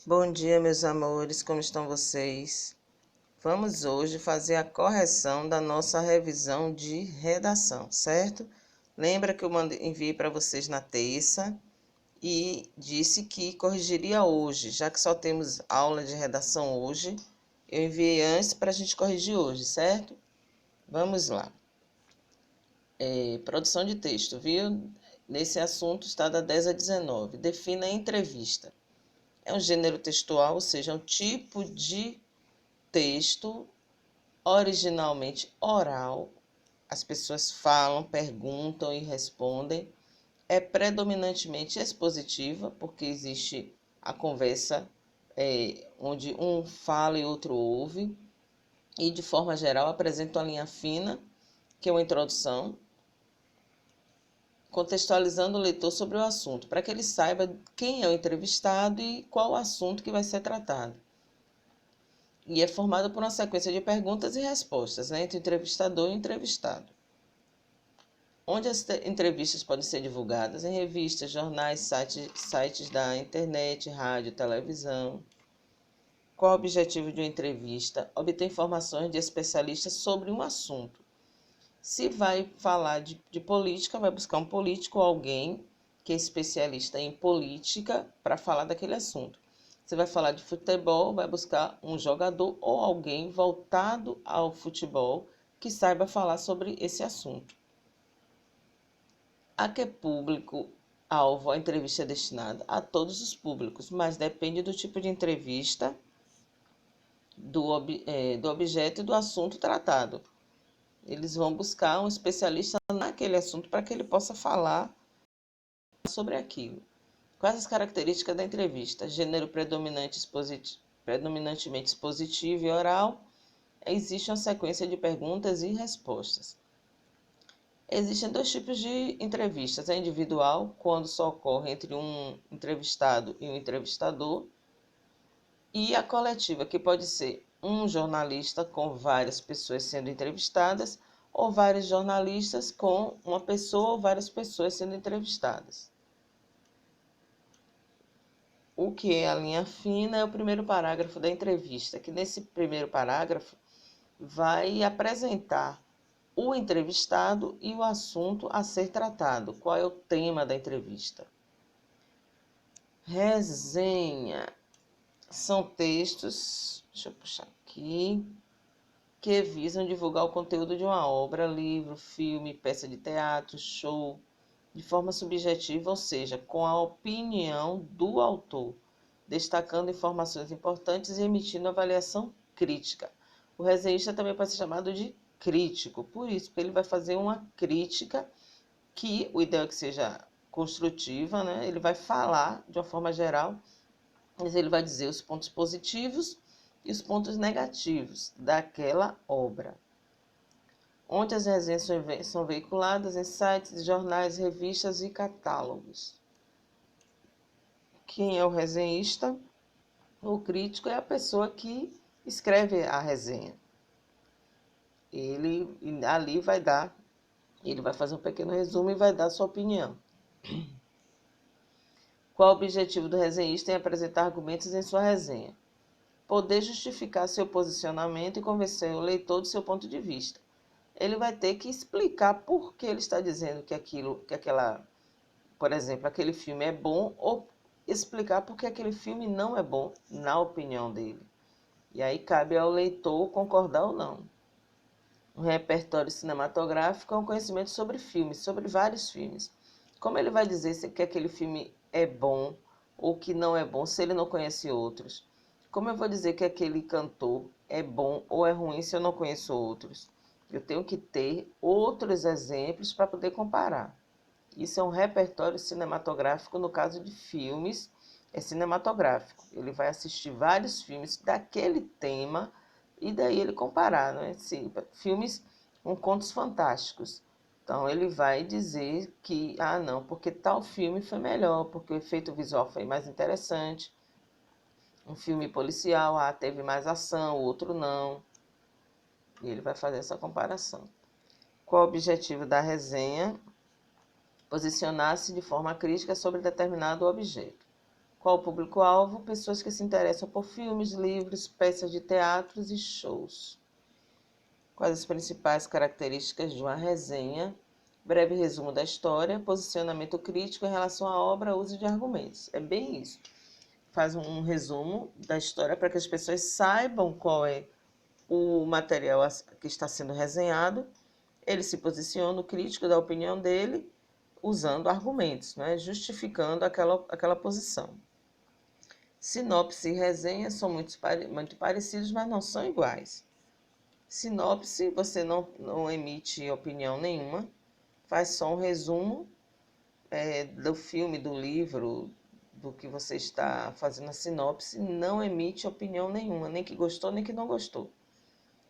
Bom dia, meus amores, como estão vocês? Vamos hoje fazer a correção da nossa revisão de redação, certo? Lembra que eu enviei para vocês na terça e disse que corrigiria hoje, já que só temos aula de redação hoje. Eu enviei antes para a gente corrigir hoje, certo? Vamos lá. Produção de texto, viu? Nesse assunto está da 10 a 19. Defina a entrevista. É um gênero textual, ou seja, é um tipo de texto originalmente oral. As pessoas falam, perguntam e respondem. É predominantemente expositiva, porque existe a conversa onde um fala e outro ouve. E, de forma geral, apresenta uma linha fina, que é uma introdução, contextualizando o leitor sobre o assunto, para que ele saiba quem é o entrevistado e qual o assunto que vai ser tratado. E é formado por uma sequência de perguntas e respostas, né, entre o entrevistador e o entrevistado. Onde as entrevistas podem ser divulgadas? Em revistas, jornais, sites da internet, rádio, televisão. Qual o objetivo de uma entrevista? Obter informações de especialistas sobre um assunto. Se vai falar de política, vai buscar um político ou alguém que é especialista em política para falar daquele assunto. Você vai falar de futebol, vai buscar um jogador ou alguém voltado ao futebol que saiba falar sobre esse assunto. A que público-alvo a entrevista é destinada? A todos os públicos, mas depende do tipo de entrevista, do objeto e do assunto tratado. Eles vão buscar um especialista naquele assunto para que ele possa falar sobre aquilo. Quais as características da entrevista? Gênero predominantemente expositivo e oral. Existe uma sequência de perguntas e respostas. Existem dois tipos de entrevistas. A individual, quando só ocorre entre um entrevistado e um entrevistador. E a coletiva, que pode ser um jornalista com várias pessoas sendo entrevistadas ou vários jornalistas com uma pessoa ou várias pessoas sendo entrevistadas. O que é a linha fina é o primeiro parágrafo da entrevista, que nesse primeiro parágrafo vai apresentar o entrevistado e o assunto a ser tratado. Qual é o tema da entrevista? Resenha. São textos, deixa eu puxar aqui, que visam divulgar o conteúdo de uma obra, livro, filme, peça de teatro, show, de forma subjetiva, ou seja, com a opinião do autor, destacando informações importantes e emitindo avaliação crítica. O resenhista também pode ser chamado de crítico, por isso, porque ele vai fazer uma crítica que o ideal é que seja construtiva, né? Ele vai falar de uma forma geral, mas ele vai dizer os pontos positivos e os pontos negativos daquela obra. Onde as resenhas são veiculadas em sites, jornais, revistas e catálogos. Quem é o resenhista? O crítico é a pessoa que escreve a resenha. Ele ali ele vai fazer um pequeno resumo e vai dar sua opinião. Qual o objetivo do resenhista em apresentar argumentos em sua resenha? Poder justificar seu posicionamento e convencer o leitor do seu ponto de vista. Ele vai ter que explicar por que ele está dizendo por exemplo, aquele filme é bom, ou explicar por que aquele filme não é bom, na opinião dele. E aí cabe ao leitor concordar ou não. Um repertório cinematográfico é um conhecimento sobre filmes, sobre vários filmes. Como ele vai dizer se que aquele filme é bom ou que não é bom se ele não conhece outros? Como eu vou dizer que aquele cantor é bom ou é ruim se eu não conheço outros? Eu tenho que ter outros exemplos para poder comparar. Isso é um repertório cinematográfico, no caso de filmes, é cinematográfico. Ele vai assistir vários filmes daquele tema e daí ele comparar, né? Sim, filmes com contos fantásticos. Então ele vai dizer que, não, porque tal filme foi melhor, porque o efeito visual foi mais interessante. Um filme policial, teve mais ação, o outro não. E ele vai fazer essa comparação. Qual o objetivo da resenha? Posicionar-se de forma crítica sobre determinado objeto. Qual o público-alvo? Pessoas que se interessam por filmes, livros, peças de teatros e shows. Quais as principais características de uma resenha? Breve resumo da história, posicionamento crítico em relação à obra, uso de argumentos. É bem isso. Faz um resumo da história para que as pessoas saibam qual é o material que está sendo resenhado. Ele se posiciona, o crítico dá a opinião dele, usando argumentos, né? Justificando aquela posição. Sinopse e resenha são muito parecidos, mas não são iguais. Sinopse, você não emite opinião nenhuma, faz só um resumo do filme, do livro, do que você está fazendo a sinopse, não emite opinião nenhuma, nem que gostou, nem que não gostou.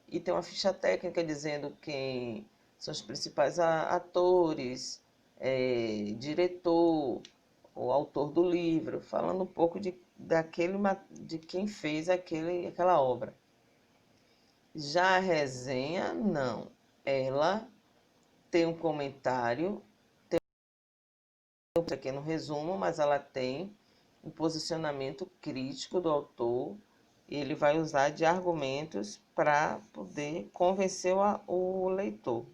E tem uma ficha técnica dizendo quem são os principais atores, diretor, o autor do livro, falando um pouco de quem fez aquela obra. Já a resenha, não. Ela tem um comentário, tem um pequeno resumo, mas ela tem um posicionamento crítico do autor e ele vai usar de argumentos para poder convencer o leitor.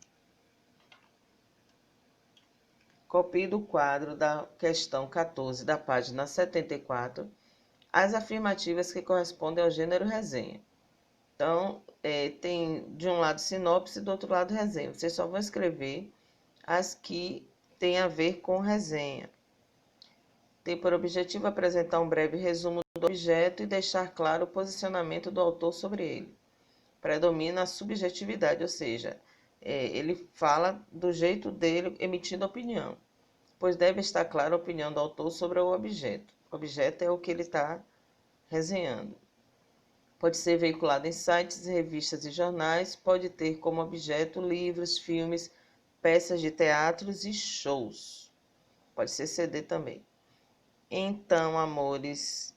Copie do quadro da questão 14 da página 74 as afirmativas que correspondem ao gênero resenha. Então, tem de um lado sinopse e do outro lado resenha. Vocês só vão escrever as que têm a ver com resenha. Tem por objetivo apresentar um breve resumo do objeto e deixar claro o posicionamento do autor sobre ele. Predomina a subjetividade, ou seja, ele fala do jeito dele emitindo opinião, pois deve estar clara a opinião do autor sobre o objeto. O objeto é o que ele está resenhando. Pode ser veiculado em sites, revistas e jornais, pode ter como objeto livros, filmes, peças de teatros e shows. Pode ser CD também. Então, amores,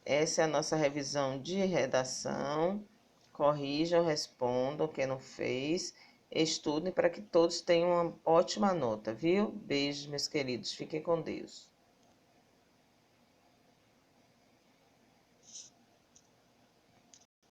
essa é a nossa revisão de redação. Corrijam, respondam quem não fez. Estudem para que todos tenham uma ótima nota, viu? Beijos, meus queridos. Fiquem com Deus.